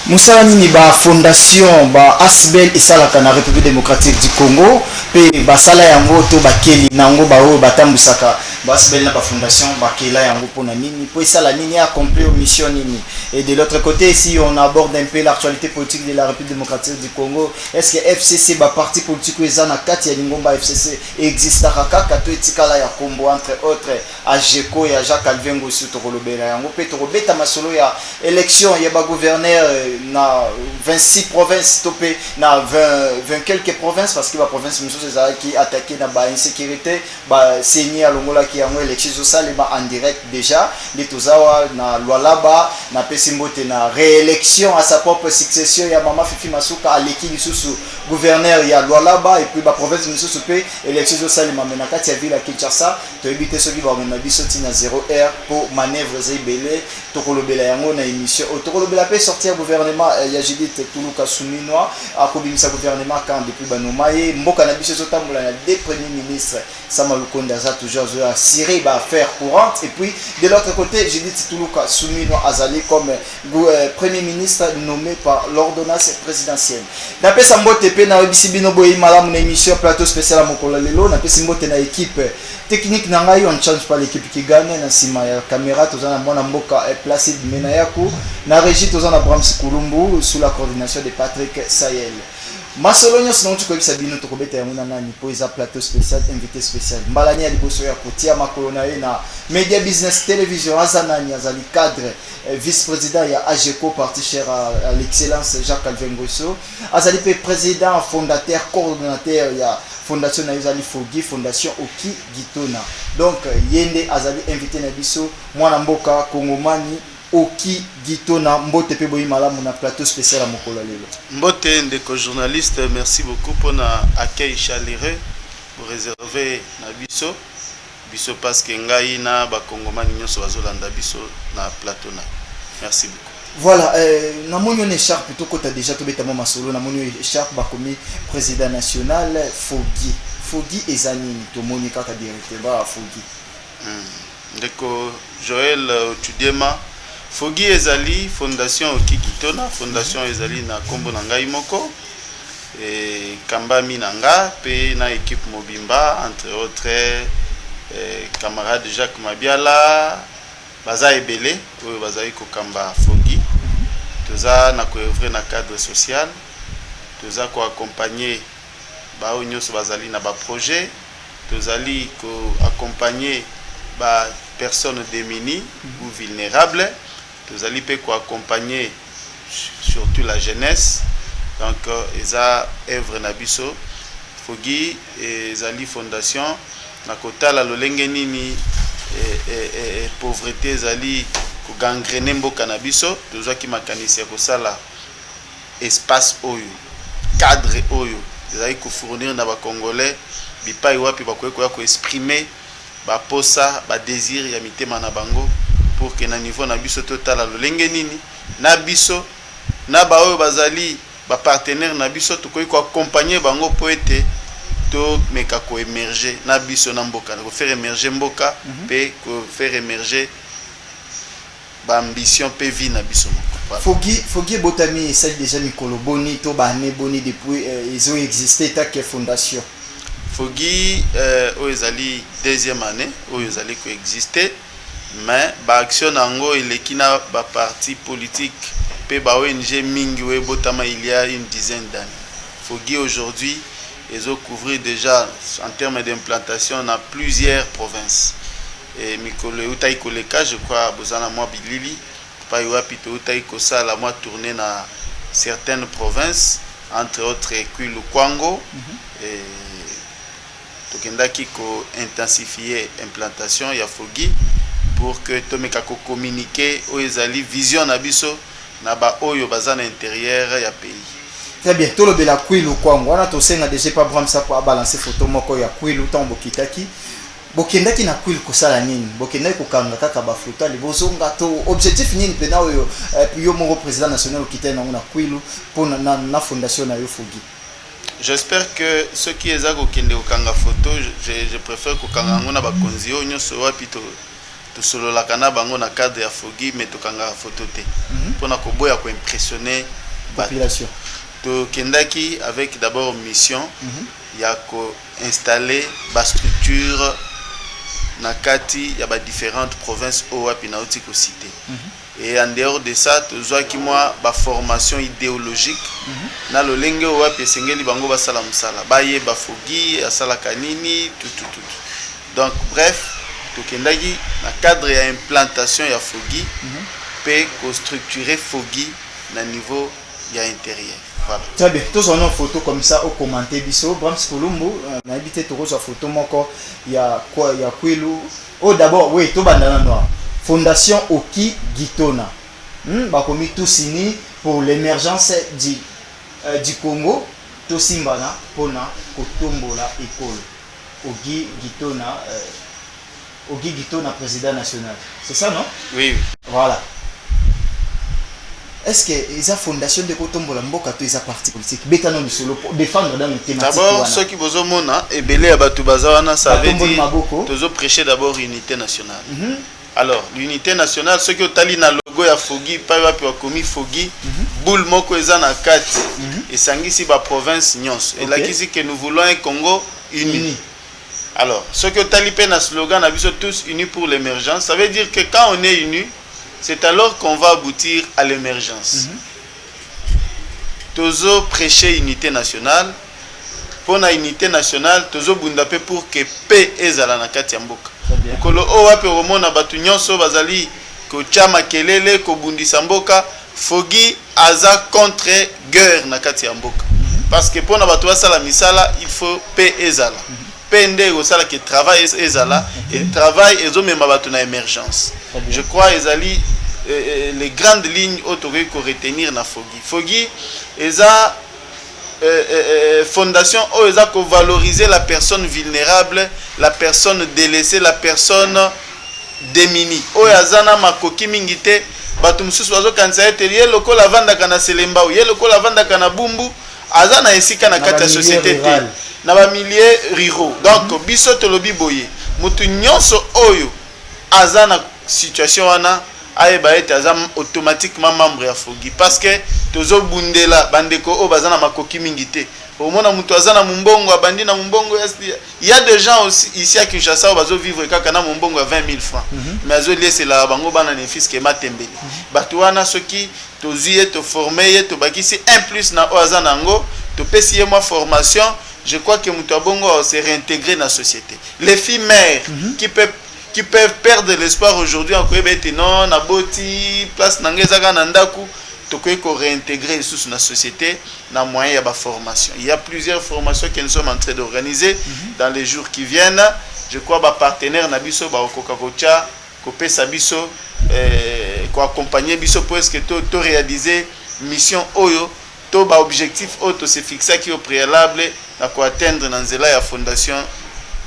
Moussa nini ba fondation ba Asbel esalaka na République démocratique du Congo pe basala yango to bakeli nango ba oyo batambusaka ba Asbel na ba fondation bakela yango pona nini po esala nini accomplir mission nini. Et de l'autre côté, si on aborde un peu l'actualité politique de la République démocratique du Congo, est-ce que FCC ba parti politique ezana kati ya lingomba FCC existe kaka to etikala ya kombo entre autres Ajeko ya Jacques Alvengo sur Tokolobela yango pe Tokobeta masolo ya élection ya ba gouverneur na 26 provinces topé na 20 quelques provinces parce que la province monsieur qui attaqué na ba insécurité ba seni alongola ki yango élection sociale ba en direct déjà les tozawa na Lualaba na pesimbote na réélection à sa propre succession ya mama Fifi Masuka aleki lisusu gouverneur ya Lualaba et puis ba province monsieur sope élection sociale mamena kati ya ville ya Kinshasa to éviter ceux qui vont na bisoti na 0R pour manœuvre zebele tokolobela yango na émission tokolobela pe sortir gouvernement ya Judith Tuluka Suminwa a kobimisa gouvernement quand depuis banomaye mboka na biso zotambola na deux premiers ministres Sama Lukonda za toujours à Syrie ba affaire courante et puis de l'autre côté Judith Tuluka Suminwa azali comme premier ministre nommé par l'ordonnance présidentielle. Na pesa mbote pe na bisibino boyi malamu na émission plateau spécial à mokolo lelo na pesa mbote na équipe technique na ngai on change pas l'équipe qui gagne na sima ya caméra tozana mwana mboka Placide Menayaku na régie tozana Brahms Kulumbu sous la coordination de Patrick Sayel. Masolonya sinon tu koyisa bino to kobeta ya muna nani po eza plateau spécial invité spécial mbalani ya liboso ya kotia makolo na ye na Media Business Télévision azanani azali cadre vice-président ya AGECO parti cher à l'excellence Jacques Alvengoso azali pe président fondateur coordonnateur ya fondation na azali Fogi fondation Oki Gitona donc yende azali invité na biso mwana mboka kongomani Oki Gitona mbote pe boyi malamu na plateau spécial à mokolo lelo. Mbote ndeko journaliste, merci beaucoup pour na accueil chaleureux pour réserver na biso parce que ngai na ba kongomani nyonso bazolanda biso na plateau na. Merci beaucoup. Voilà, na monyo ne écharpe to kota déjà to beta mama solo na monyo écharpe ba komi président national Fogi ezani to moni kaka directement Fogi. Ndeko Joël Tudema Fogi ezali fondation Oki Gitona fondation ezali na kombo na ngai moko kambami nanga pe na équipe mobimba entre autres camarade Jacques Mabiala baza ebele oyo bazali ko kamba Fogi toza na ko œuvrer na cadre social toza ko accompagner ba onyoso bazali na ba projet tozali ko accompagner ba personnes démunies ou vulnérables. Nous allons accompagner surtout la jeunesse. Donc, ils ont œuvre nabiso. Fogi et Zali Fondation. Na kota la lolenge nini pauvreté Zali ko gangrener mboka nabiso. Nous avons qui makanisi ko sala espace oyo, cadre oyo. Ils ont ko fournir na ba Congolais bipai wapi ba ko exprimer ba posa ba désir ya mitema na bango. Pour que na niveau na biso total la lolenge nini na biso na ba oyo bazali ba partenaire na biso to ko accompagner bango poete to meka ko émerger na biso na mboka ko faire émerger mboka pe ko faire émerger ba ambition pe vie na biso Fogi botami ça déjà Mikolo Boni to ba ne boni depuis ils ont existé ta que fondation Fogi ezali deuxième année ezali ko exister. Mais ba action nango ilekina ba parti politique pe ba ONG mingi we botama il y a une dizaine d'années. Fogi aujourd'hui ils ont couvert déjà en termes d'implantation dans plusieurs provinces. Et Mikolo utai koleka je crois bozana moi bilili pa yoapi pe utai kosala moi tourner na certaines provinces entre autres Kwilu Kwango et tokendaki ko intensifier implantation ya Fogi pour que tomeka ko communiquer ezali vision na biso na ba oyo baza na intérieur ya pays. Très bien, tout le bela Kwilu Kwango wana to senga déjà pas Brahms pour balancer photo moko ya Kwilu tambo kitaki bokendaki na Kwilu kosala nini bokendaki ko kanga kaka ba photo libozonga to objectif nini pena oyo yo moko président national okitana na Kwilu pour na fondation na yo Fogi. J'espère que ceux qui ezako kende ko kanga photo je préfère ko kanga ngona ba konzi onyo so wapito tosololaka na bango na cadre ya Fogi mais tokangaka photo te mpona koboya koimpressionner population. Tokendaki avec d'abord mission ya koinstaller ba structure na kati ya ba différentes provinces oyo wapi nauti kocité. Et en dehors de ça, tozwaki moi ba formation idéologique na lolenge oyo wapi esengeli bango basala mosala bayeba Fogi asala kanini tout. Donc bref, tokendaki na cadre ya implantation ya Fogi pe ko structurer Fogi na niveau ya intérieur. Voilà. Très bien. Tous on a une photo comme ça au commenter biso. Brams Kolumbu, on a habité tout rose photo moko. Il y a quoi? Il y a Kwilu. Oh d'abord, oui, tout bandana noir. Fondation Oki Gitona. Bakomi tout signé pour l'émergence du Congo. Tout simbana pona kotombola école. Oki Gitona. Oki Gitona président national. C'est ça non? Oui. Voilà. Est-ce que les fondations de Kotombola Mboka to les partis politiques bétano du solo pour défendre dans le thématique? D'abord, ceux qui vous ont et belé à Batoubazawana, ça veut dire qu'ils ont prêché d'abord l'unité nationale. Alors, l'unité nationale, ceux qui ont tali na logo ya Fogi, pas eu à commis Fogi, boule moko ezana kati, et sangisi ba province nyons. Et là, qui que nous voulons un Congo uni. Alors, ceux qui ont tali pe na slogan, on a vu tous unis pour l'émergence. Ça veut dire que quand on est unis, c'est alors qu'on va aboutir à l'émergence. Tozo prêcher unité nationale. Pour la unité nationale, tozo bundapé pour que paix ezala na kati ya mboka. Kolo o wape romona batu nyonso bazali ko chama kelele ko bundisa mboka, Fogi aza contre guerre na kati ya mboka. Parce que pour na batu basala misala, il faut paix ezala. Pende osala que travail ezala et travail ezomema batu na émergence. Je crois ezali les grandes lignes autorisées qu'on retenir na Fogi. Fogi eza fondation où eza ko valoriser la personne vulnérable, la personne délaissée, la personne démunie. O yazana makoki mingite batu mususu bazo kanisa ete ye lokola vanda kana selemba ye lokola vanda kana bumbu azana esika na kati ya société te na ba milieu ruraux. Donc biso tolobi boye mutu nyonso oyo azana situation wana ayeba ete azam automatiquement membre ya Fogi parce que tozo bundela bandeko o bazana makoki mingite au mona mutu azana mumbongo abandi na mumbongo. Il y a des gens aussi ici à Kinshasa où bazo vivre kaka na mumbongo à 20 000 francs mais azo laisser la bango bana ne fils que matembeli batu wana soki tozuye to former to bakisi un plus na o azana ngo to pesiye moi formation. Je crois que mutu abongo se réintégrer dans la société. Les filles mères qui peuvent perdre l'espoir aujourd'hui en Kwebete non naboti place nangezaka nandaku to ko réintégrer sous la société na moyen ya formation. Il y a plusieurs formations que nous sommes en train d'organiser dans les jours qui viennent. Je crois ba partenaire na biso ba kokakocha ko pesa biso ko accompagner biso pour est-ce que to réaliser mission oyo to ba objectif auto se fixer qui au préalable na ko atteindre dans nzela ya fondation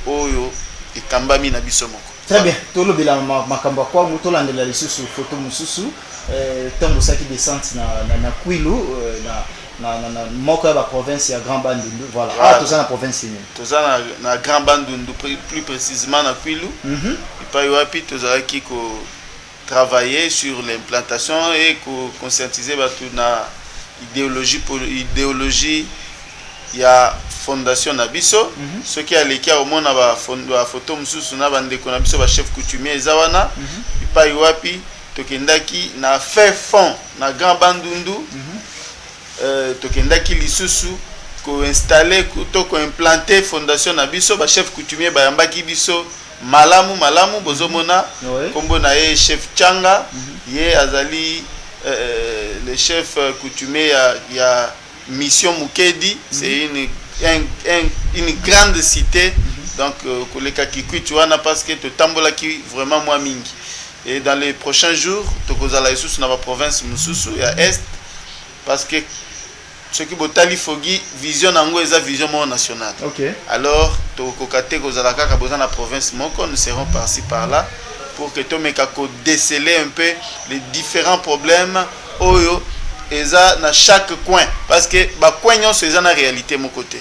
oyo ekambami na biso moko. Très bien. Tolo bila makamba kwa muto landela lisusu photo mususu tango saki descente na Kwilu na moko ba province ya Grand Bandundu. Voilà. Ah toza na province ni. Toza na Grand Bandundu plus précisément na Kwilu. Ipa yoapi toza ki ko travailler sur l'implantation et ko conscientiser batu na idéologie ya fondation na biso ce qui a leki au monde ba photo mususu na bandeko na biso ba chef coutumier ezawana ipa iwapi tokendaki na fait fond na Grand Bandundu tokendaki lisusu ko installer to ko implanter fondation na biso ba chef coutumier ba yambaki biso malamu bozomona kombo na ye chef Changa ye azali le chef coutumier ya Mission Mukedi. C'est une grande cité. Donc, koleka kikuitu wana parce que to tambola ki vraiment moi mingi. Et dans les prochains jours, to kozala isusu na ba province mususu ya est parce que ce qui botali Fogi vision nango eza vision mo nationale. OK. Alors, to kokate kozala kaka boza na province moko, nous serons par-ci par-là pour que to meka ko déceler un peu les différents problèmes oyo eza na chaque coin parce que ba coin nyonso eza na réalité mon côté.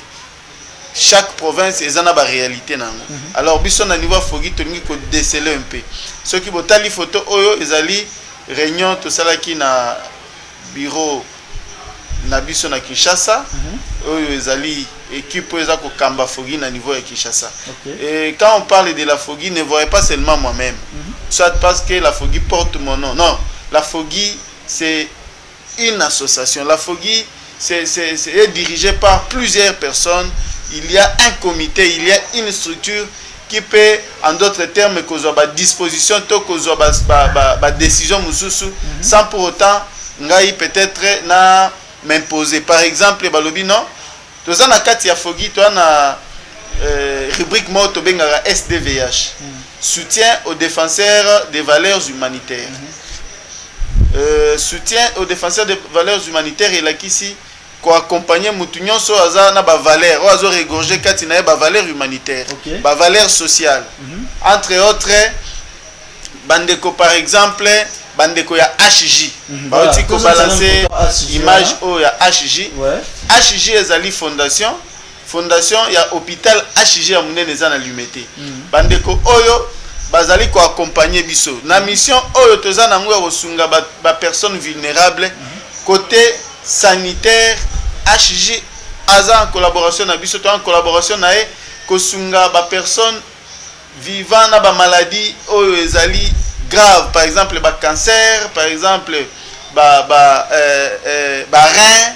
chaque province eza na ba réalité nango. Alors biso na niveau fogi tolingi ko déceler un peu. Ce qui botali photo oyo ezali réunion to salaki na bureau na biso na Kinshasa. Oyo ezali équipe eza ko kamba fogi na niveau ya Kinshasa. Et quand on parle de la fogi, ne voyez pas seulement moi-même. Soit parce que la fogi porte mon nom. Non, la fogi c'est une association. La fogi c'est dirigé par plusieurs personnes. Il y a un comité, il y a une structure qui peut, en d'autres termes, causer la disposition, causer la décision, sans pour autant, peut-être m'imposer. Par exemple, balobi non, tu as na kati ya fogi, tu as na rubrique moto bengara SDVH, soutien aux défenseurs des valeurs humanitaires. Soutien aux défenseurs des valeurs humanitaires et là ici ko accompagner mutu nyonso aza na ba valeur o azo regorger kati na ba valeur humanitaire, ba valeur sociale. Entre autres bandeko par exemple bandeko ya HJ ba oti ko balancer image o ya HJ. HJ ezali fondation ya hôpital HJ ya munene za na Lumete. Bandeko oyo bazali ko accompagner biso na mission oyo toza na ngwa kosunga ba personnes vulnérables côté sanitaire. HJ aza en collaboration na biso, en collaboration na e kosunga ba personnes vivant na ba maladie oyo ezali grave, par exemple ba cancer, par exemple ba rein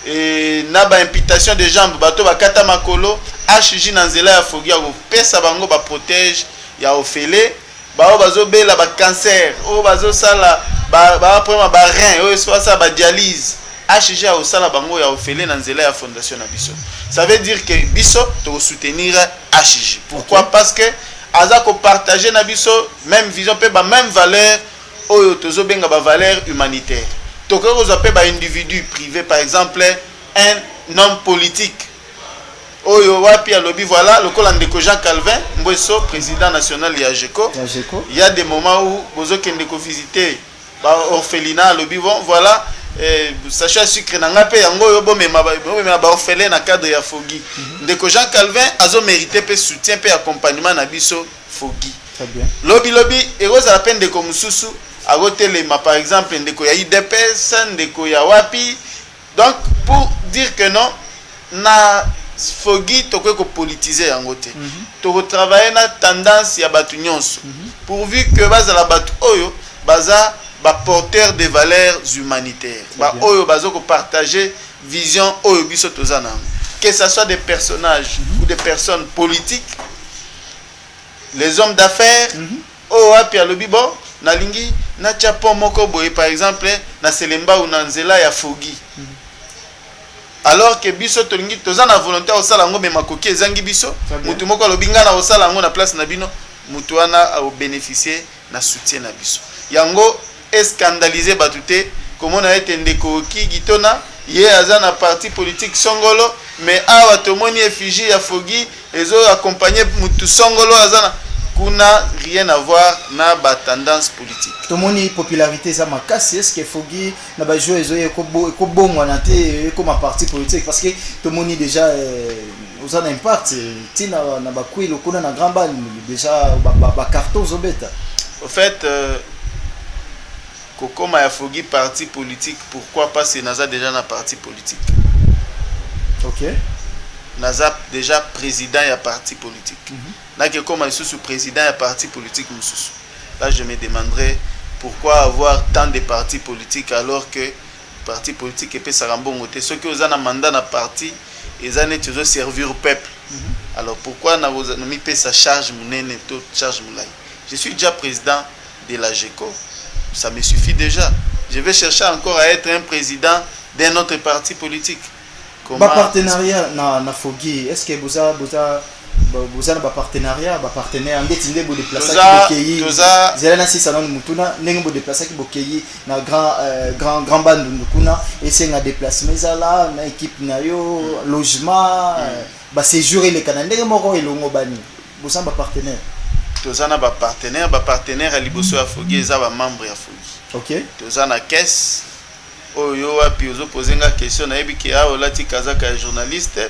et na ba amputation de jambes, bato ba kata makolo. HJ na nzela ya fogi ya pesa bango ba protège ya ofele ba bazo bela ba cancer o bazo sala ba problème ba rein o so ça ba dialyse. HJ a osala bango ya ofele na nzela ya fondation na biso. Ça veut dire que biso to soutenir HJ. Pourquoi? Parce que aza ko partager na biso même vision pe ba même valeur oyo tozo benga ba valeur humanitaire. To ko zo pe ba individu privé, par exemple un homme politique oyo wapi alobi voilà lokola ndeko Jean Calvin Mbweso, président national ya JECO. Il y a des moments où bozo kende ko visiter ba orphelinat alobi bon voilà sachet sucre nanga pe yango yo bomema ba orphelin na cadre ya fogi. Ndeko Jean Calvin azo mérité pe soutien pe accompagnement na biso fogi. Très bien. Lobi eroza la peine de ko mususu agotelema par exemple ndeko ya IDPS, ndeko ya wapi. Donc pour dire que non na fogi toko ko politiser yango te. To travailler na tendance ya batu nyonso. Pourvu que baza la batu oyo baza ba porteur de valeurs humanitaires. Ba oyo bazo ko partager vision oyo biso tozana. Que ce soit des personnages ou des personnes politiques, les hommes d'affaires, o api alobi bon na lingi na chapo moko boye par exemple na Selemba ou na nzela ya fogi. Alors que biso tolingi tozana volonté au sala ngo be makoki ezangi biso, mutu moko alobi ngana au sala ngo na place na bino, mutu wana au bénéficier na soutien na biso. Yango scandalisé batute comment a été ndeko ki gitona ye azana parti politique songolo mais awa tomoni effigie ya fogi ezo accompagner mutu songolo azana kuna rien à voir na ba tendance politique. Tomoni popularité za makasi, est-ce que fogi na ba jouer ezo ko bongo na te comme parti politique parce que tomoni déjà aux un impact tina na ba kwilo kuna na grand bal déjà ba carton zobeta. Au fait Kokoma ya fogi parti politique, pourquoi pas c'est naza déjà na parti politique. OK. Naza déjà président ya parti politique. Na ke koma sous président ya parti politique mususu. Là je me demanderais pourquoi avoir tant de partis politiques alors que parti politique et pesa rambongo te ceux qui ont un mandat na parti ils ont toujours servir au peuple. Alors pourquoi na mi pesa charge munene to charge mulai. Je suis déjà président de la JECO. Ça me suffit déjà. Je vais chercher encore à être un président d'un autre parti politique. Comment partenariat na fogi, est-ce que vous avez un partenariat, partenaire ndetinde bo déplacer ki bokeyi. Zelana si salon mutuna ndenge bo déplacer ki bokeyi na grand band ndukuna esenga déplacement zala na équipe na yo logement ba séjour le kana ndenge moko elongo bani. Vous avez un partenaire. Tozana ba partenaire à liboso ya fogi eza ba membre ya fogi. OK. Tozana caisse oyo wapi ozo poser nga question na yebiki a olati kazaka ya journaliste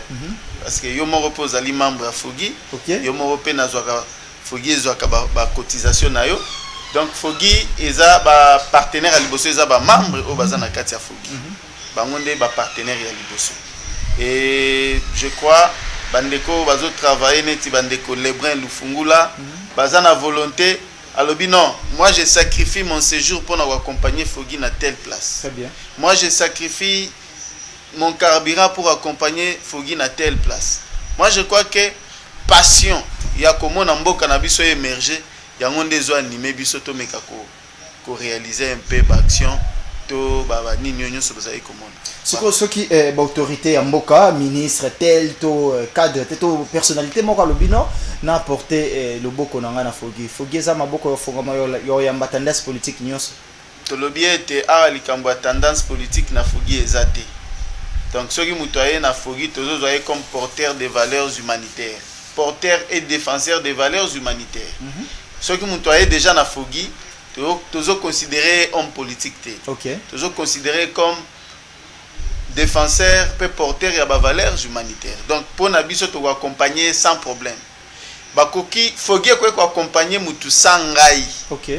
parce que yo moko pose ali membre à Fogi OK yo moko pe nazwaka Fogi ezwaka ba cotisation na yo donc Fogi eza ba partenaire à liboso eza ba membre au baza na kati ya Fogi bango nde ba partenaire ya liboso et je crois bandeko bazo travailler neti bandeko Lebrun Lufungula baza na volonté alobi non moi je sacrifie mon séjour pour accompagner Fogi na telle place. Très bien. Moi je sacrifie mon carburant pour accompagner Fogi na telle place. Moi je crois que passion ya komona mboka na biso émerger yango ndezo animer biso to meka ko réaliser un peu d'action to baba nini nyonso bazali komona. Siko soki autorité ya mboka ministre tel to cadre to personnalité moko lobino na apporter le boko nanga na Fogi. Fogi eza maboko yo fongama yo ya tendance politique nyonso. To lobi ete a likambo ya tendance politique na Fogi ezate. Donc ceux qui mutoye na Fogi tozo zoye comme porteur des valeurs humanitaires, porteur et défenseur des valeurs humanitaires. Ceux qui mutoye déjà na Fogi tozo considéré homme politique té. OK. Tozo considéré comme défenseur peut porteur ya ba valeurs humanitaires. Donc pour na biso to accompagner sans problème. Bakoki Fogi ko accompagner mutu sangai. OK.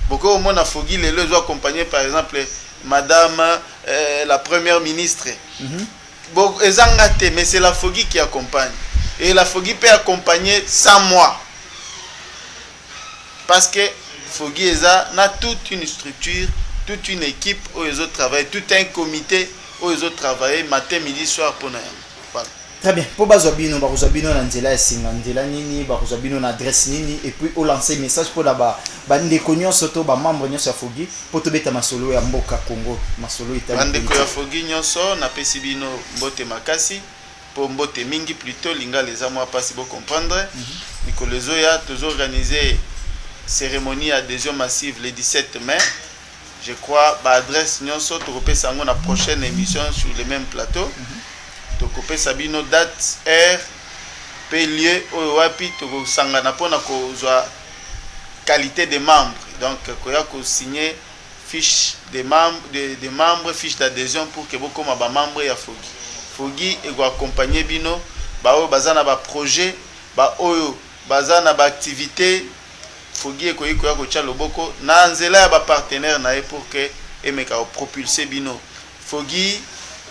Beaucoup au monde a Fogi les deux accompagner par exemple madame la première ministre. Bon, mais c'est la Fogi qui accompagne. Et la Fogi peut accompagner sans moi. Parce que Fogi a toute une structure, toute une équipe où les autres travaillent, tout un comité où les autres travaillent matin, midi, soir pour nous. Voilà. Très bien. Pour bazobino, bazobino na nzela esinga nzela nini, bazobino na adresse nini et puis au lancer message pour là-bas. Bande konyo soto ba membre nyonso ya Fogi pour to beta masolo ya mboka Congo, masolo ita. Bande ko ya Fogi nyonso na pesi bino mbote makasi pour mbote mingi plutôt linga les amwa pas si bon comprendre. Nicolezo ya toujours organiser cérémonie adhésion massive le 17 mai. Je crois ba adresse nyonso to kopesa ngo na prochaine émission sur le même plateau. Tokopé sabino date heure pe lieu oyo wapi tokosangana pona kozwa qualité de membre donc koya ko signer fiche de membre de membres fiche d'adhésion pour que bokoma ba membre ya Fogi. Fogi ego accompagner bino ba oyo bazana ba projet ba oyo bazana ba activité Fogi eko koya ko tia loboko na nzela ya ba partenaire na pour que emeka propulser bino. Fogi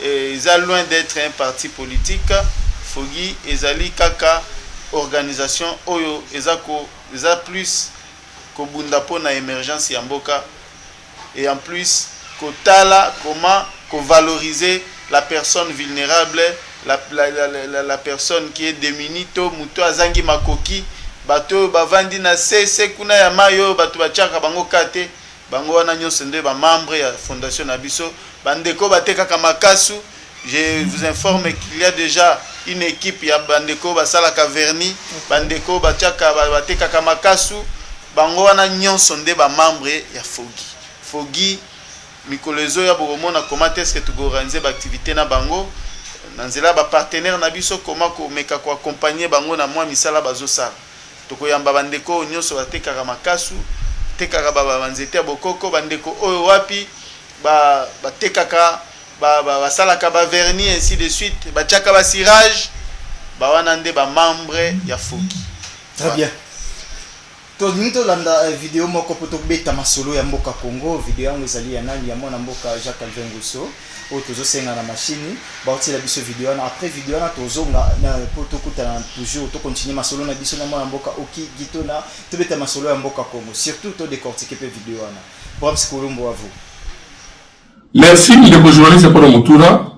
ils sont loin d'être un parti politique. Fogi ezali kaka organisation oyo eza plus ko bunda po na émergence ya mboka et en plus kotala comment ko valoriser la personne vulnérable, la personne qui est démunie to muto azangi makoki bato bavandi na sese kuna ya mayo bato bachaka bango kate bango wana nyonso nde ba membre ya fondation na biso bandeko bateka kamakasu. Je vous informe qu'il y a déjà une équipe ya bandeko basala kaverni bandeko bachaka bateka kamakasu bango wana nyonso nde ba membre ya Fogi. Fogi mikolezo ya bomona comment est-ce que tu organiser ba activité na bango nanzela ba partenaire na biso comment ko meka ko accompagner bango na mwa misala bazosala tokoyamba bandeko nyonso bateka kamakasu tekaka ba nzete bokoko bandeko oyo wapi ba tekaka ba salaka ba vernis ainsi de suite ba tchaka ba cirage ba wana nde ba membre ya Fogi. Très bien. To nito landa vidéo moko poto beta masolo ya mboka Congo vidéo yango ezali ya nani ya mona mboka Jacques Calvin Ngusso o tozo senga na machine ba otila biso vidéo na après vidéo na tozonga na poto kutana toujours to continuer masolo na biso na mona mboka oki gitona to beta masolo ya mboka Congo surtout to décortiquer pe vidéo na pour Psikolombo à vous. Merci de journaliste pour Motura.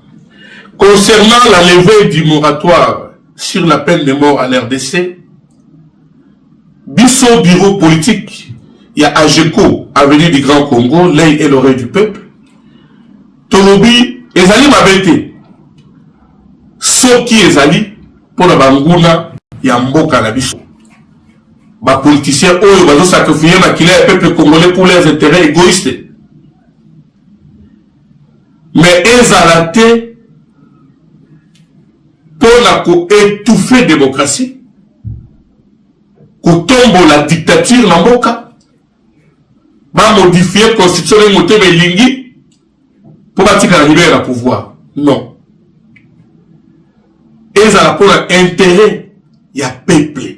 Concernant la levée du moratoire sur la peine de mort à l'RDC, Bisso bureau politique, il y a AGECO, Avenue du Grand Congo, l'œil et l'oreille du peuple. Tolobi, Ezali Mabete. Soki Ezali, pour la Banguna, il y a Mboka na Bisso. Les politiciens, eux, ils ont sacrifié le peuple congolais pour leurs intérêts égoïstes. Mais ils ont raté pour étouffer la démocratie, pour tomber la dictature dans le cas, pour modifier la constitution de Lingui pour bâtir arriver à pouvoir. Non. ezala pour intérêt ya peuple.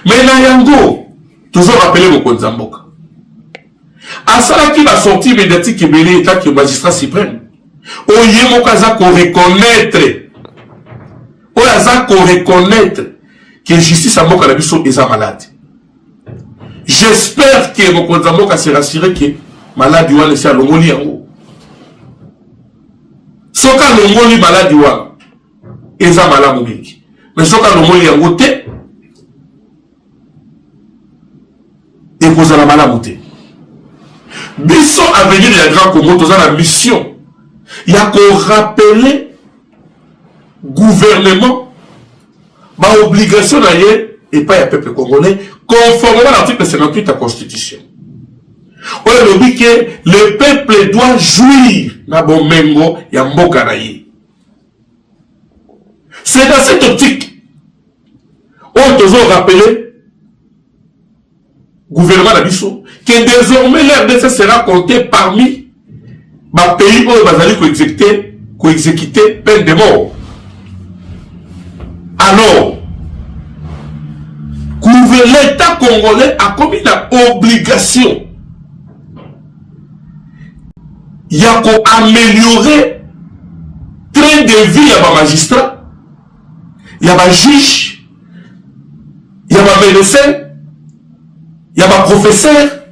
Mais na yango toujours rappeler mokonzi ya mboka asalaki la sortie médiatique ebele etaki magistrat suprême oye moko aza koreconnaître que justice ya mboka na biso eza malade. J'espère que mokonzi ya mboka se rassurer que maladi wana esi alongoli yango. Soki alongoli maladi wana eza malamu mingi, mais soki alongoli yango te ekozala malamu te. Biso avenir ya Grand Congo toza la mission ya korappeler gouvernement ba obligation na ye epai ya peuple congolais conformément à l'article 58 de la Constitution. On a dit que le peuple doit jouir na bomengo ya mboka na ye. C'est dans cette optique on doit rappeler gouvernement d'Abisso que désormais l'RDC sera compté parmi les pays où ils vont exécuter peine de mort. Alors, l'État congolais a commis l'obligation il y a améliorer train de vie à magistrat, il y a juge, il y a médecin, il y a professeur,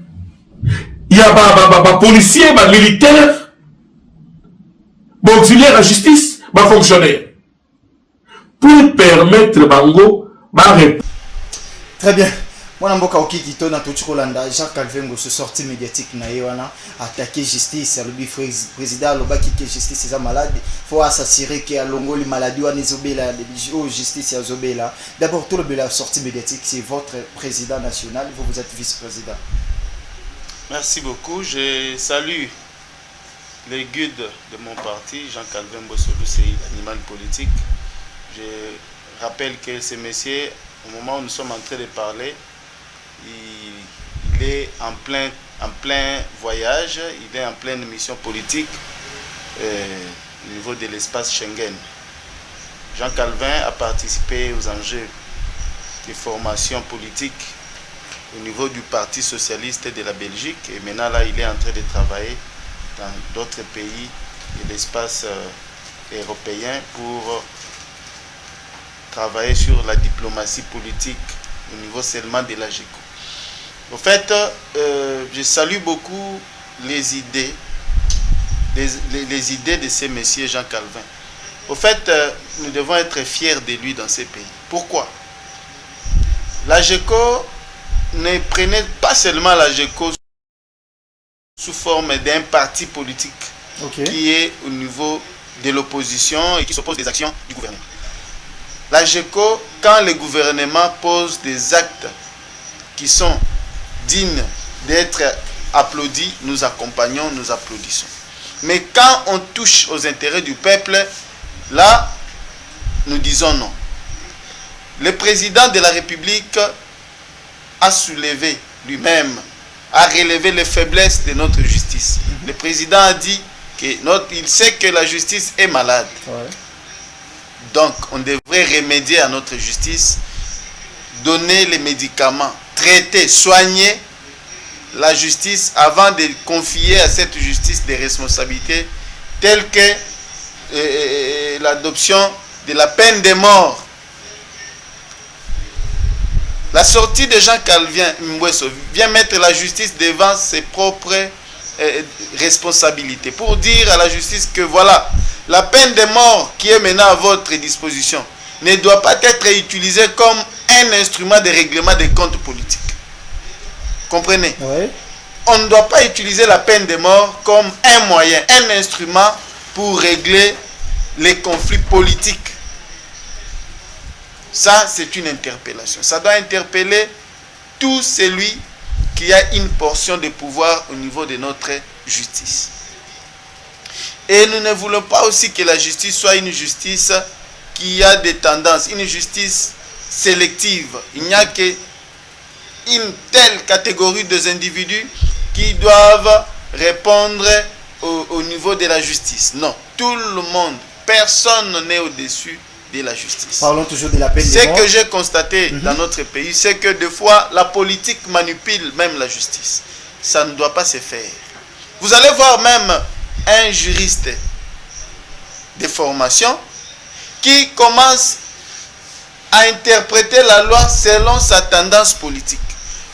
il y a policier, militaire, auxiliaire à justice, fonctionnaire. Pour permettre Bango, très bien. Moi, Mboka Okiki, na Tochikolanda, Jacques Calvin, se sortie médiatique na Ewana, attaquer justice, le président, le baki que justice est malade, faut s'assurer qu'il y a l'ongoli maladie, ou Nizobela, la justice est Zobela. D'abord, tout le la sortie médiatique, c'est votre président national, vous êtes vice-président. Merci beaucoup. Je salue les guides de mon parti, Jean-Calvin Bossolou, c'est l'animal politique. Je rappelle que ce monsieur, au moment où nous sommes en train de parler, il est en plein voyage, il est en pleine mission politique au niveau de l'espace Schengen. Jean Calvin a participé aux enjeux de formation politique au niveau du Parti socialiste de la Belgique et maintenant là il est en train de travailler dans d'autres pays de l'espace européen pour travailler sur la diplomatie politique au niveau seulement de la GECO. En fait, je salue beaucoup les idées de ce monsieur Jean Calvin. Au fait, nous devons être fiers de lui dans ces pays. Pourquoi? La GECO ne prenait pas seulement la GECO sous forme d'un parti politique qui est au niveau de l'opposition et qui s'oppose des actions du gouvernement. La GECO, quand le gouvernement pose des actes qui sont dignes d'être applaudis, nous accompagnons, nous applaudissons. Mais quand on touche aux intérêts du peuple, là, nous disons non. Le président de la République a soulevé lui-même, a relevé les faiblesses de notre justice. Le président a dit qu'il sait que la justice est malade. Ouais. Donc, on devrait remédier à notre justice, donner les médicaments, traiter, soigner la justice avant de confier à cette justice des responsabilités telles que l'adoption de la peine de mort. La sortie de Jean Calvin Mbweso vient mettre la justice devant ses propres responsabilités pour dire à la justice que voilà, la peine de mort qui est maintenant à votre disposition ne doit pas être utilisée comme un instrument de règlement des comptes politiques. Comprenez? Oui. On ne doit pas utiliser la peine de mort comme un moyen, un instrument pour régler les conflits politiques. Ça, c'est une interpellation. Ça doit interpeller tout celui qui a une portion de pouvoir au niveau de notre justice. Et nous ne voulons pas aussi que la justice soit une justice qui a des tendances, une justice sélective. Il n'y a qu'une telle catégorie d'individus qui doivent répondre au niveau de la justice. Non, tout le monde, personne n'est au-dessus de la justice. Parlons toujours de la peine de mort. Ce que j'ai constaté dans notre pays, c'est que des fois, la politique manipule même la justice. Ça ne doit pas se faire. Vous allez voir même un juriste de formation qui commence à interpréter la loi selon sa tendance politique.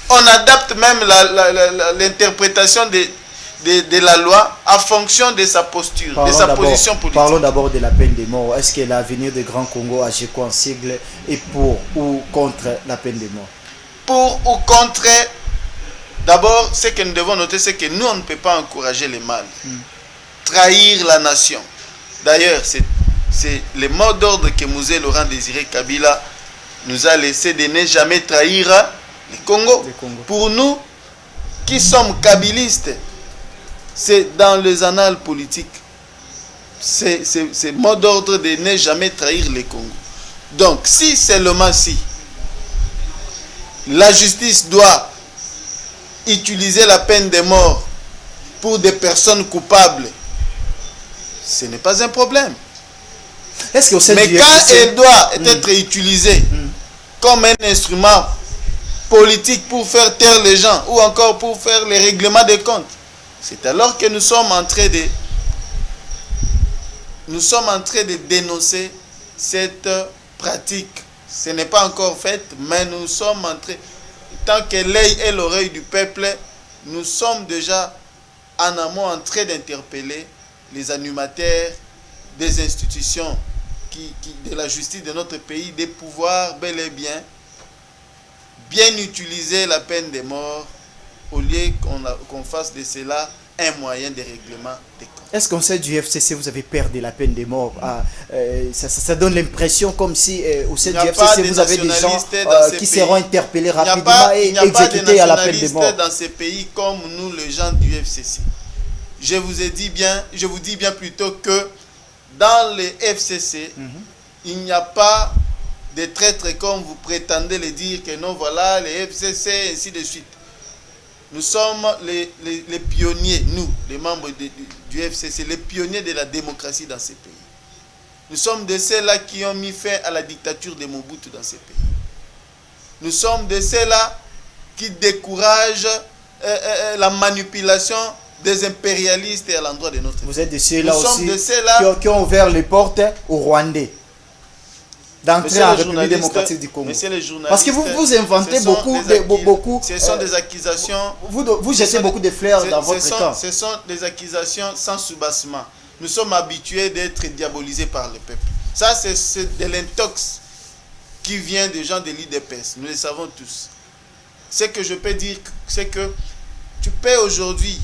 On adapte même l'interprétation de la loi en fonction de sa posture, de sa position politique. Parlons d'abord de la peine de mort. Est-ce que l'avenir du Grand Congo agit en sigle et pour ou contre la peine de mort? Pour ou contre, d'abord, ce que nous devons noter, c'est que nous, on ne peut pas encourager le mal. Trahir la nation. D'ailleurs, c'est le mot d'ordre que Mouzé Laurent Désiré Kabila nous a laissé de ne jamais trahir le Congo. Pour nous, qui sommes kabylistes, c'est dans les annales politiques. C'est mot d'ordre de ne jamais trahir le Congo. Donc, si seulement si la justice doit utiliser la peine de mort pour des personnes coupables, ce n'est pas un problème. Est-ce que mais quand elle doit être utilisée comme un instrument politique pour faire taire les gens ou encore pour faire les règlements des comptes, c'est alors que nous sommes en train de dénoncer cette pratique. Ce n'est pas encore fait, mais nous sommes en train, tant que l'œil et l'oreille du peuple, nous sommes déjà en amont en train d'interpeller les animateurs des institutions de la justice de notre pays, de pouvoir bel et bien utiliser la peine de mort au lieu qu'on fasse de cela un moyen de règlement des comptes. Est-ce qu'au sein du FCC, vous avez perdu la peine de mort? Ça donne l'impression comme si au sein du FCC, vous avez des gens qui seront interpellés rapidement et exécutés à la peine de mort. Dans ces pays comme nous, les gens du FCC. Je vous dis bien plutôt que dans les FCC, il n'y a pas de traîtres comme vous prétendez le dire, que non, voilà, les FCC, ainsi de suite. Nous sommes les pionniers, nous, les membres du FCC, les pionniers de la démocratie dans ces pays. Nous sommes de ceux-là qui ont mis fin à la dictature de Mobutu dans ces pays. Nous sommes de ceux-là qui découragent la manipulation des impérialistes à l'endroit de notre pays. Vous êtes de ceux-là aussi qui ont ouvert les portes aux Rwandais d'entrer en République démocratique du Congo. Parce que vous inventez beaucoup. Ce sont des accusations. Vous jetez beaucoup de fleurs dans votre camp. Ce sont des accusations sans soubassement. Nous sommes habitués d'être diabolisés par le peuple. Ça, c'est de l'intox qui vient des gens de l'IDPS. Nous le savons tous. Ce que je peux dire, c'est que tu peux aujourd'hui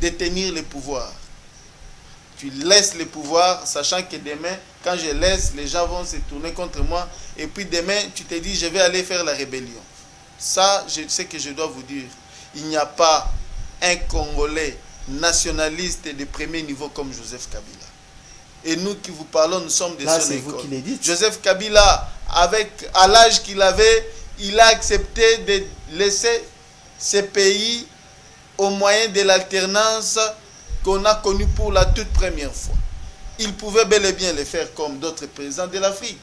détenir le pouvoir. Tu laisses le pouvoir, sachant que demain, quand je laisse, les gens vont se tourner contre moi. Et puis demain, tu te dis, je vais aller faire la rébellion. Ça, je sais que je dois vous dire. Il n'y a pas un Congolais nationaliste de premier niveau comme Joseph Kabila. Et nous qui vous parlons, nous sommes de son école. Joseph Kabila, à l'âge qu'il avait, il a accepté de laisser ce pays au moyen de l'alternance qu'on a connu pour la toute première fois. Il pouvait bel et bien le faire comme d'autres présidents de l'Afrique.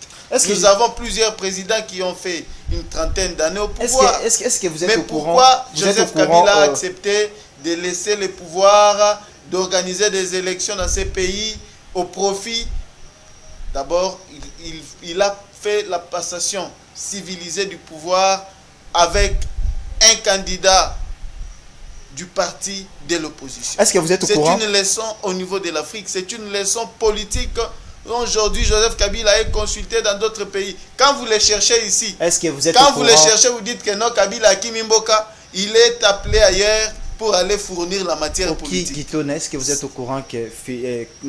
Nous avons plusieurs présidents qui ont fait une trentaine d'années au pouvoir. Est-ce que vous êtes au courant? Mais pourquoi Joseph Kabila a accepté de laisser le pouvoir, d'organiser des élections dans ces pays au profit? D'abord, il a fait la passation civilisée du pouvoir avec un candidat du parti de l'opposition. Est-ce que vous êtes au courant? C'est une leçon au niveau de l'Afrique, c'est une leçon politique. Aujourd'hui, Joseph Kabila est consulté dans d'autres pays. Quand vous les cherchez ici, est-ce que vous êtes quand vous les cherchez, vous dites que non, Kabila a Kimimboka, il est appelé ailleurs pour aller fournir la matière politique. Est-ce que vous êtes au courant que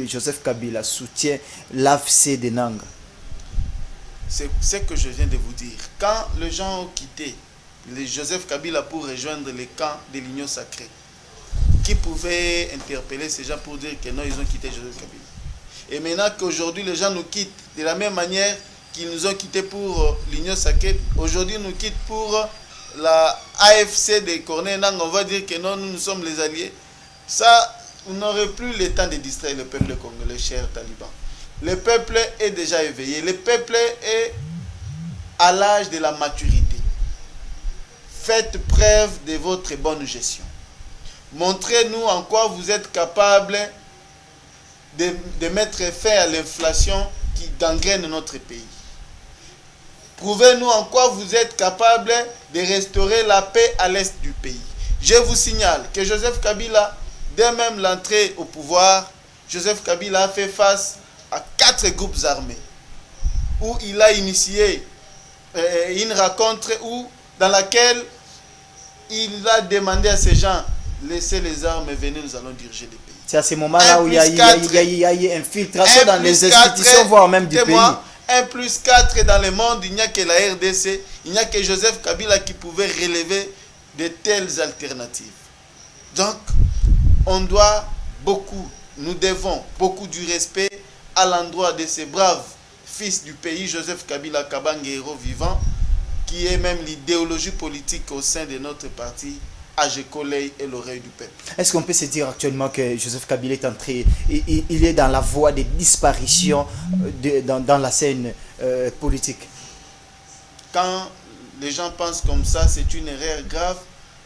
Joseph Kabila soutient l'AFC de Nanga? C'est ce que je viens de vous dire. Quand les gens ont quitté Joseph Kabila pour rejoindre les camps de l'Union sacrée, qui pouvait interpeller ces gens pour dire que non, ils ont quitté Joseph Kabila? Et maintenant qu'aujourd'hui les gens nous quittent de la même manière qu'ils nous ont quittés pour l'Union sacrée, aujourd'hui nous quittent pour la AFC de Corneille Nangaa, on va dire que non, nous sommes les alliés. Ça, vous n'aurez plus le temps de distraire le peuple congolais, chers talibans. Le peuple est déjà éveillé. Le peuple est à l'âge de la maturité. Faites preuve de votre bonne gestion. Montrez-nous en quoi vous êtes capable de mettre fin à l'inflation qui gangrène notre pays. Prouvez-nous en quoi vous êtes capable de restaurer la paix à l'est du pays. Je vous signale que Joseph Kabila, dès même l'entrée au pouvoir, Joseph Kabila a fait face à 4 groupes armés où il a initié une rencontre dans laquelle il a demandé à ces gens laissez les armes et venez, nous allons diriger le pays. C'est à ce moment-là où il y a eu infiltration dans les institutions, voire même du pays. 1 plus 4 dans le monde, il n'y a que la RDC, il n'y a que Joseph Kabila qui pouvait relever de telles alternatives. Donc, nous devons beaucoup du respect à l'endroit de ces braves fils du pays, Joseph Kabila Kabange, héros vivant, qui est même l'idéologie politique au sein de notre parti, Agekolei et l'oreille du peuple. Est-ce qu'on peut se dire actuellement que Joseph Kabila est entré, il est dans la voie de disparition dans la scène politique? Quand les gens pensent comme ça, c'est une erreur grave,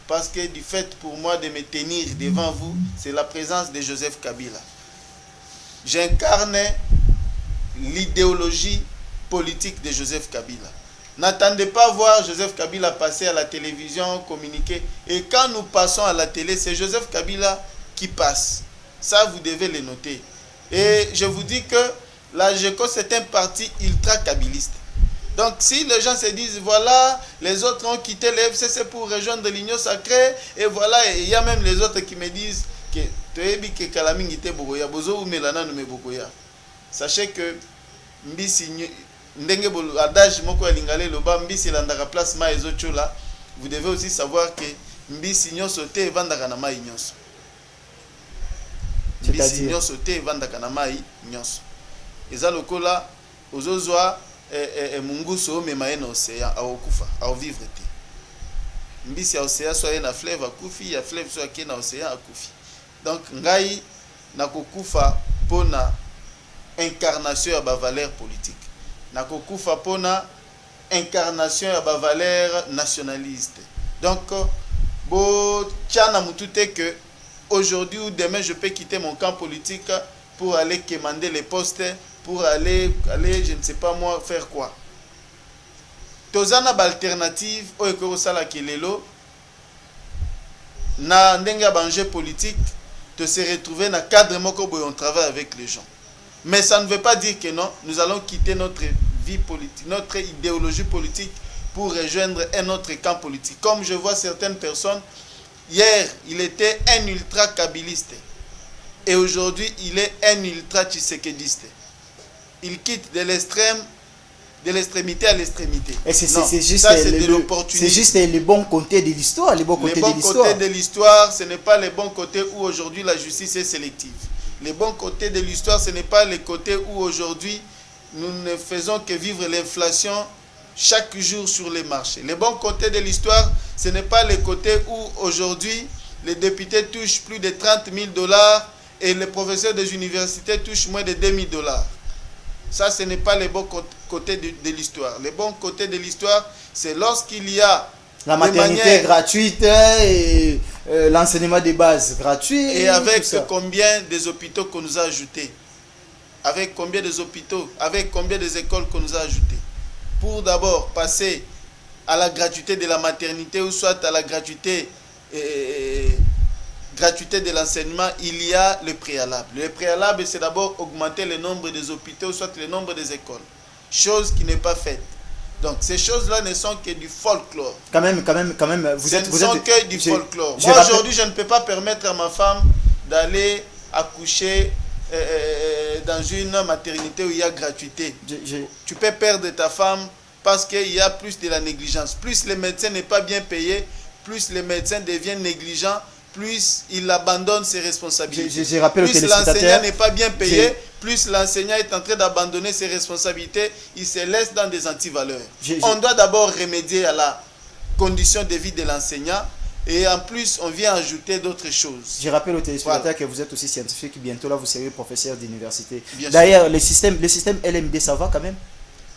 parce que du fait pour moi de me tenir devant vous, c'est la présence de Joseph Kabila. J'incarne l'idéologie politique de Joseph Kabila. N'attendez pas voir Joseph Kabila passer à la télévision, communiquer. Et quand nous passons à la télé, c'est Joseph Kabila qui passe. Ça, vous devez le noter. Et je vous dis que la GECO, c'est un parti ultra-kabiliste. Donc, si les gens se disent, voilà, les autres ont quitté le FCC pour rejoindre l'Union sacrée, et voilà, et il y a même les autres qui me disent que sachez que ndenge adage moko ya lingala loba mbisi landaka place ma ezochola, vous devez aussi savoir que mbisi nyonso te evandaka na mai nyonso. Mbisi nyonso te evandaka na mai nyonso. Eza lokola ozozwa munguso omema ye na océan aokufa aovivre te. Mbisi ya océan so ye na fleuve akufi, ya fleuve so ake na océan akufi. Donc ngai nakokufa pona incarnation ya ba valeur politique. Nakokufa pona incarnation ya ba valeur nationaliste. Donc tchana mutute que aujourd'hui ou demain je peux quitter mon camp politique pour aller commander les postes, pour aller je ne sais pas moi faire quoi. Tozana ba alternative oyo ko sala kelelo na ndenge ya banjeu politique de se retrouver dans le cadre moko boy on travaille avec les gens. Mais ça ne veut pas dire que non, nous allons quitter notre vie politique, notre idéologie politique pour rejoindre un autre camp politique. Comme je vois certaines personnes, hier, il était un ultra-kabiliste et aujourd'hui, il est un ultra-tshisekediste. Il quitte de l'extrémité à l'extrémité. Et c'est juste, c'est juste les bons côtés de l'histoire. Les bons côtés de l'histoire, ce n'est pas les bons côtés où aujourd'hui la justice est sélective. Les bons côtés de l'histoire, ce n'est pas les côtés où aujourd'hui nous ne faisons que vivre l'inflation chaque jour sur les marchés. Les bons côtés de l'histoire, ce n'est pas les côtés où aujourd'hui les députés touchent plus de 30 000 $ et les professeurs des universités touchent moins de 2 000 $. Ça, ce n'est pas les bons côtés de l'histoire. Les bons côtés de l'histoire, c'est lorsqu'il y a la maternité gratuite et l'enseignement de base gratuit. Et avec combien des hôpitaux qu'on nous a ajoutés? Avec combien des hôpitaux? Avec combien des écoles qu'on nous a ajoutées? Pour d'abord passer à la gratuité de la maternité ou soit à la gratuité de l'enseignement, il y a le préalable. Le préalable, c'est d'abord augmenter le nombre des hôpitaux, soit le nombre des écoles. Chose qui n'est pas faite. Donc ces choses-là ne sont que du folklore. Quand même, vous êtes que du folklore. Moi aujourd'hui, je ne peux pas permettre à ma femme d'aller accoucher dans une maternité où il y a gratuité. Tu peux perdre ta femme parce qu'il y a plus de la négligence. Plus le médecin n'est pas bien payé, plus le médecin devient négligent, plus il abandonne ses responsabilités. Plus l'enseignant n'est pas bien payé, plus l'enseignant est en train d'abandonner ses responsabilités, il se laisse dans des antivaleurs. On doit d'abord remédier à la condition de vie de l'enseignant Et en plus, on vient ajouter d'autres choses. Je rappelle aux téléspectateurs Voilà. que vous êtes aussi scientifique. Bientôt là, vous serez professeur d'université. Bien D'ailleurs, le système LMD, ça va quand même?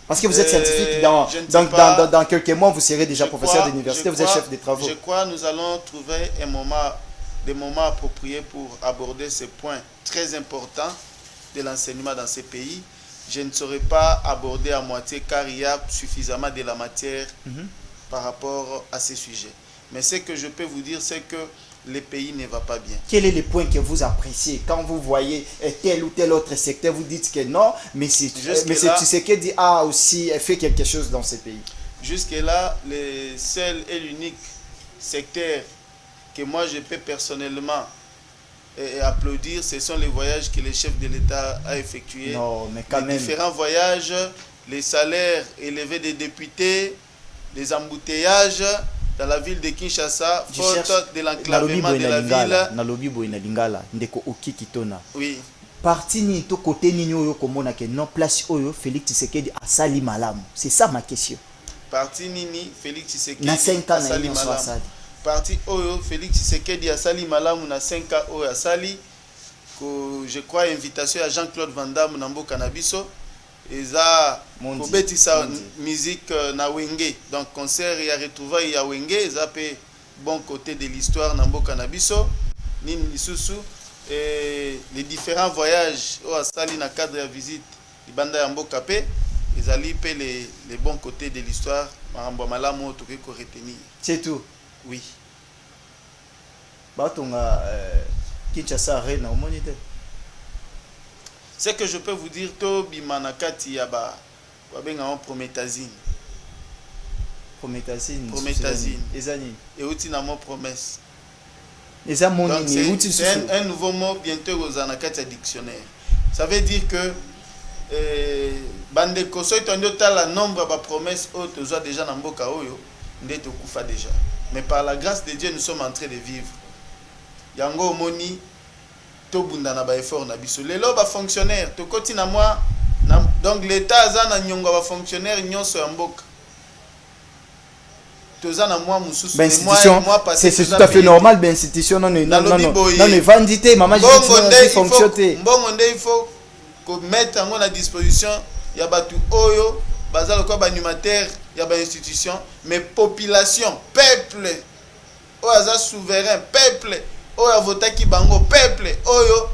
Parce que vous êtes scientifique, je ne sais pas. dans quelques mois, vous serez déjà Je professeur crois- d'université, je vous êtes crois- chef des travaux. Je crois que nous allons trouver des moments appropriés pour aborder ce point très important de l'enseignement dans ces pays. Je ne saurais pas aborder à moitié car il y a suffisamment de la matière par rapport à ces sujets. Mais ce que je peux vous dire, c'est que le pays ne va pas bien. Quel est le point que vous appréciez quand vous voyez tel ou tel autre secteur, vous dites que non, mais c'est Tshisekedi a aussi fait quelque chose dans ce pays. Jusque-là, le seul et l'unique secteur que moi je peux personnellement applaudir, ce sont les voyages que le chef de l'État a effectués. Non, mais quand Les même. différents voyages, les salaires élevés des députés, les embouteillages dans la ville de Kinshasa, faute de l'enclavement de la ville. Nalobi boina lingala, ndeko okiki tona. Oui. Parti ni to côté ni oyo komona ke non place oyo Félix Tshisekedi asali malamu. C'est ça ma question. Parti nini Félix Tshisekedi Na 5 ans na asali union malamu. asali. Parti oyo Félix Tshisekedi asali malamu na 5 ans oyo asali que je crois invitation à Jean-Claude Van Damme na mboka na biso eza kobetisa musique na wenge, donc concert ya retrouvailles ya wenge eza pe bon côté de l'histoire na mboka na biso nini lisusu et les différents voyages au asali na cadre ya visite libanda ya mboka pe ezali pe les bons côtés de l'histoire marambo malamu to ko retenir. C'est tout. Oui. Batonga Kinshasa Arena au monite. Ce que je peux vous dire, to bimanakati ya ba benga on prométhazine. Prométhazine. Ezani. Et outi na mo promesse. Eza Donc moni c'est un nouveau mot bientôt aux anakati à dictionnaire. Ça veut dire que bande koso etondo tala nombre ba promesses autres soit déjà na mboka oyo ndeto kufa déjà. Mais par la grâce de Dieu nous sommes en train de vivre. Yango moni tobunda na ba effort na biso lelo ba fonctionnaire to koti na moi donc l'état aza na nyongo ba fonctionnaire nyonso ya mboka toza na moi mususu ben institution c'est tout à fait normal ben institution non vandité maman je fonctionner mbongo nde il faut ko mettre en la disposition ya batu oyo bazalo ko ba animateur ya ba institution mais population peuple oyo aza souverain peuple oyo avotaki bango peuple oyo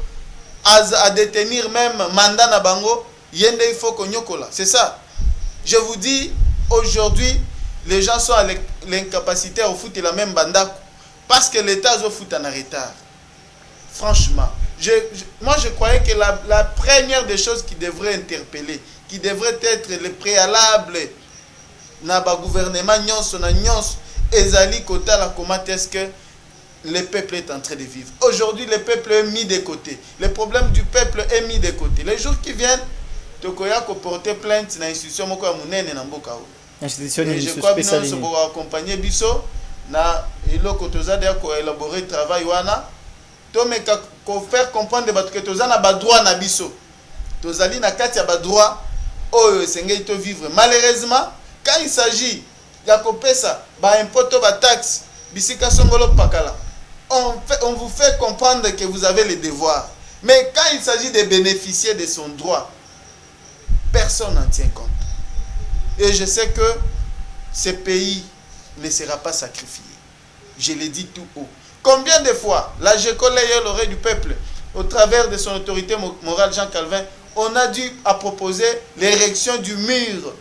à détenir même mandat na bango yende il faut konyokola. C'est ça. Je vous dis aujourd'hui les gens sont à l'incapacité à foutre la même banda parce que l'État a foutu en retard. Franchement, moi je croyais que la première des choses qui devrait interpeller, qui devrait être le préalable na ba gouvernement nyonso na nyonso ezali kota la comment est-ce que le peuple est en train de vivre. Aujourd'hui, le peuple est mis de côté. Le problème du peuple est mis de côté. Les jours qui viennent, Tokoya ko porter plainte na institution moko ya munene na mboka o. Institution je crois que nous sommes accompagner biso na eloko tozade ya ko élaborer travail wana to meka ko faire comprendre bato que tozana ba droit na biso. Tozali na kati ya ba droit oyo esengeli to vivre. Malheureusement, quand il s'agit ya ko pesa ba impôt to ba taxe bisika songolo pakala, on vous fait comprendre que vous avez les devoirs. Mais quand il s'agit de bénéficier de son droit, personne n'en tient compte. Et je sais que ce pays ne sera pas sacrifié. Je l'ai dit tout haut. Combien de fois la GECO l'a l'oreille du peuple, au travers de son autorité morale Jean Calvin, on a dû proposer l'érection du mur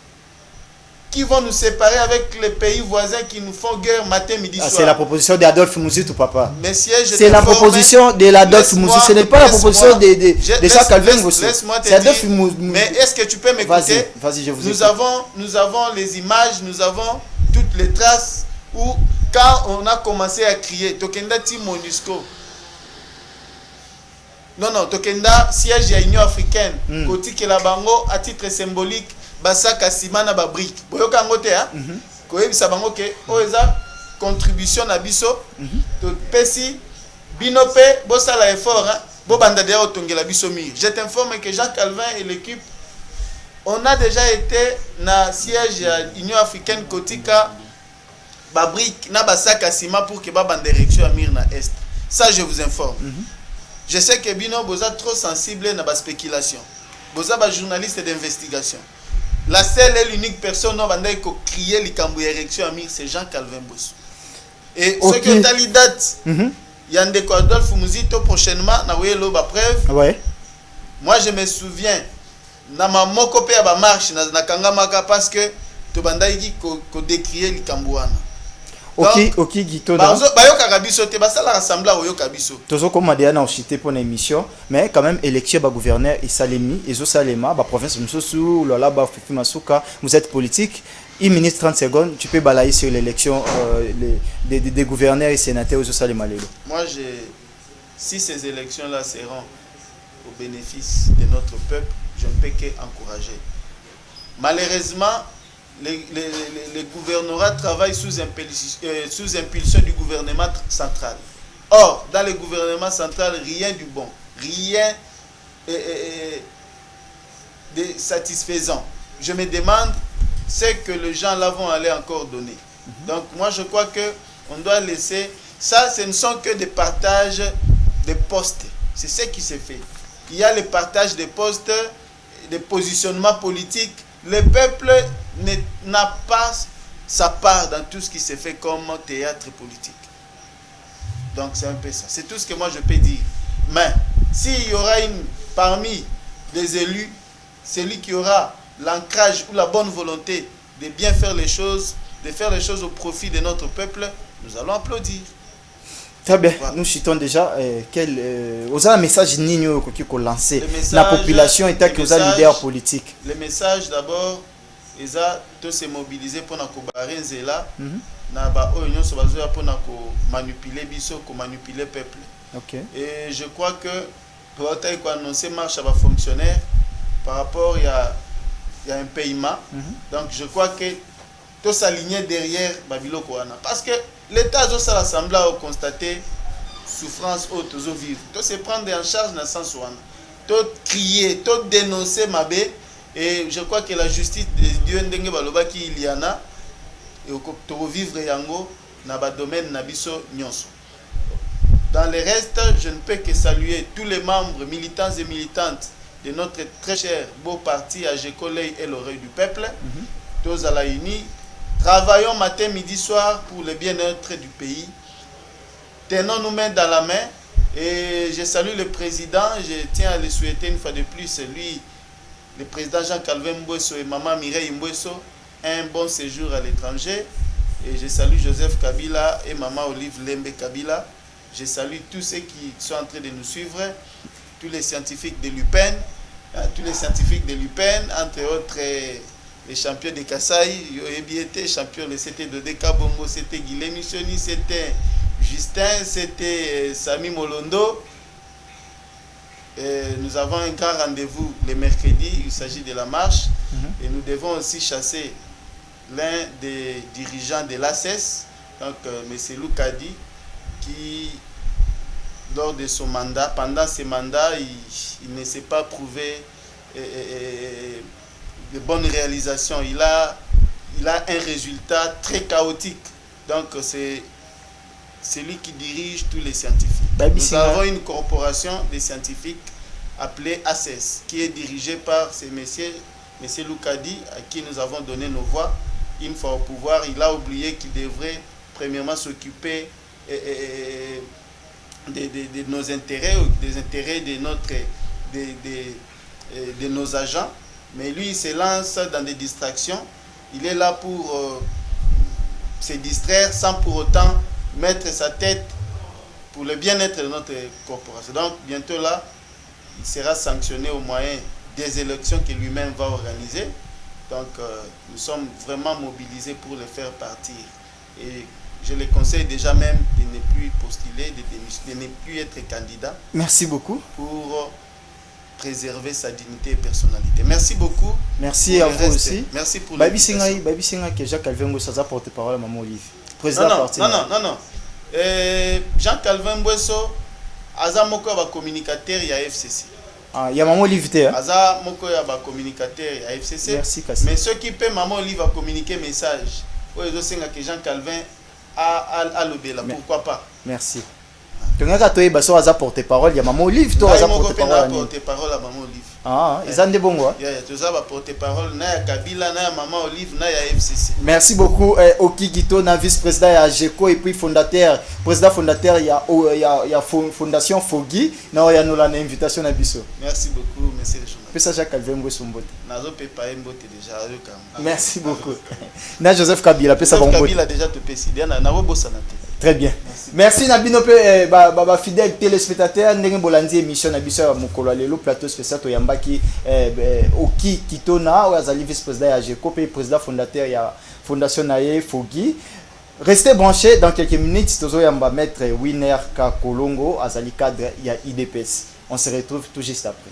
qui vont nous séparer avec les pays voisins qui nous font guerre matin, midi, soir. C'est la proposition d'Adolphe Mouzitou, papa. Messieurs, c'est la proposition de l'Adolphe Mouzitou. Ce n'est pas la proposition de Jean Calvin aussi. Laisse-moi te dire. Mais est-ce que tu peux m'écouter? Vas-y, je vous écoute. Nous avons les images, nous avons toutes les traces où, quand on a commencé à crier, Tokenda ti MONUSCO. Non, Tokenda, siège à l'Union africaine. Koti ke la bango, à titre symbolique, basaka simana ba brique boyoka ngote ha ko yebisa bango ke oza contribution na biso to pesi binope bo sala effort hein bo banda de otongela biso mir. Je t'informe que Jean Calvin et l'équipe on a déjà été na siège à l'Union africaine kotika babrique na basak à ciment pour que baba direction à mir na est. Ça je vous informe. Je sais que bino boza trop sensible na ba spéculation. Boza ba journaliste d'investigation. La seule et l'unique personne qui a crié likambo érection à mir c'est Jean-Calvin Bosso. Et ce que tali date Yandeko Adolphe Muzito prochainement na welo ba preuve. Ouais. Moi je me souviens na mamoko pe ba marche na kangamaka parce que to bandaiki ko décrier likambo wana. Ok, Guito. Bayoka kabiso te basala rassembla oyoka biso. Tozo comme déjà na cité pour une émission, mais quand même élection ba gouverneur et Salemi, et Salema, ba province Msosu, Lola ba Fifi Masuka, vous êtes politique. Une minute 30 secondes, tu peux balayer sur l'élection des gouverneurs et sénateurs aux Salema. Moi, si ces élections-là seront au bénéfice de notre peuple, je ne peux qu'encourager. Malheureusement, les gouvernorats travaillent sous impulsion du gouvernement central. Or, dans le gouvernement central, rien du bon, rien de satisfaisant. Je me demande ce que les gens là vont aller encore donner. Donc, moi, je crois qu'on doit laisser... Ça, ce ne sont que des partages de postes. C'est ce qui se fait. Il y a le partage des postes, des positionnements politiques. Le peuple n'a pas sa part dans tout ce qui se fait comme théâtre politique. Donc c'est un peu ça. C'est tout ce que moi je peux dire. Mais s'il y aura parmi les élus, celui qui aura l'ancrage ou la bonne volonté de bien faire les choses, de faire les choses au profit de notre peuple, nous allons applaudir. Très bien, voilà. Nous citons déjà un message nino qui est lancé la population et que vous avez leader politique. Le message d'abord, ils ont tous se mobilisés pour nous barrer là, na ba union so bazoya pour nous manipuler biso, ko manipuler peuple. OK. Et je crois que pour annoncer marche à ba fonctionnaire par rapport il y a un paiement. Donc je crois que tout s'aligner derrière Babilo Koana parce que l'État a l'Assemblée a constaté souffrance haute aux vivre. Tout se prendre en charge dans le sens où tout crier, tout dénoncer Mabé et je crois que la justice de Dieu ndenge baloba ki iliana et to vivre yango na ba domaine na biso nyonso. Dans le reste, je ne peux que saluer tous les membres militants et militantes de notre très cher beau parti AGECOLEI et l'oreille du peuple. Tous à la unie. Travaillons matin, midi, soir pour le bien-être du pays. Tenons-nous main dans la main. Et je salue le président. Je tiens à le souhaiter une fois de plus, lui, le président Jean-Calvin Mbouesso et maman Mireille Mbouesso, un bon séjour à l'étranger. Et je salue Joseph Kabila et maman Olive Lembe Kabila. Je salue tous ceux qui sont en train de nous suivre, tous les scientifiques de l'UPEN, entre autres... les champions de Kassai, Yoebiete, champion le CT de Dekabongo, c'était Guilhem Michoni, c'était Justin, c'était Sami Molondo. Et nous avons un grand rendez-vous le mercredi, il s'agit de la marche. Et nous devons aussi chasser l'un des dirigeants de l'ACES, donc M. Loukadi, qui, lors de son mandat, pendant ce mandat, il ne s'est pas prouvé de bonnes réalisations. Il a un résultat très chaotique. Donc c'est lui qui dirige tous les scientifiques. Nous avons une corporation des scientifiques appelée ACES qui est dirigée par ce monsieur Loukadi à qui nous avons donné nos voix. Une fois au pouvoir, il a oublié qu'il devrait premièrement s'occuper de nos intérêts, des intérêts de nos agents. Mais lui, il se lance dans des distractions. Il est là pour se distraire sans pour autant mettre sa tête pour le bien-être de notre corporation. Donc, bientôt là, il sera sanctionné au moyen des élections que lui-même va organiser. Donc, nous sommes vraiment mobilisés pour le faire partir. Et je le conseille déjà même de ne plus postuler, de ne plus être candidat. Merci beaucoup. Pour préserver sa dignité et personnalité. Merci beaucoup. Merci à vous aussi. Merci pour Baby Singa que Jean-Calvin Mbouesso a porte-parole à Maman Olive. Président non. Jean-Calvin Mbouesso aza moko ba communicateur ya FCC. Ah, ya Maman Olive te. Aza moko ya ba communicateur ya FCC. Merci Kassi. Mais ceux qui peut Maman Olive a communiquer message. Oyo zo senga que Jean-Calvin à l'obéla, pourquoi pas. Merci. Tongaka toyeba so aza porte-parole ya Maman Olive to aza porte-parole. Porte-parole à Maman Olive. Ah, ils ont des bons mots. Toza ba porte-parole na ya Kabila na ya Maman Olive na ya FCC. Merci beaucoup Oki Kitona, vice-président ya AGECO et puis fondateur, président fondateur ya fondation Fogi na ya nola na invitation na biso. Merci beaucoup monsieur le journaliste. Pesa Jacques Calvin Ngwesombote. Nazo pepa mbote déjà yokam. Merci beaucoup. Na Joseph Kabila pesa bon Kabila déjà te pesi dia na robosa na te. Très bien. Merci Nabino pe ba fidèle téléspectateur ndenge bolandi émission na biso ya mokolo lelo plateau spécial to yambaki Oki Kitona ou azali vice-président ya AGECO pe président fondateur ya fondation naye Fogi. Restez branchés dans quelques minutes tozo yamba maître Winner Kakolongo azali cadre ya IDPS. On se retrouve tout juste après.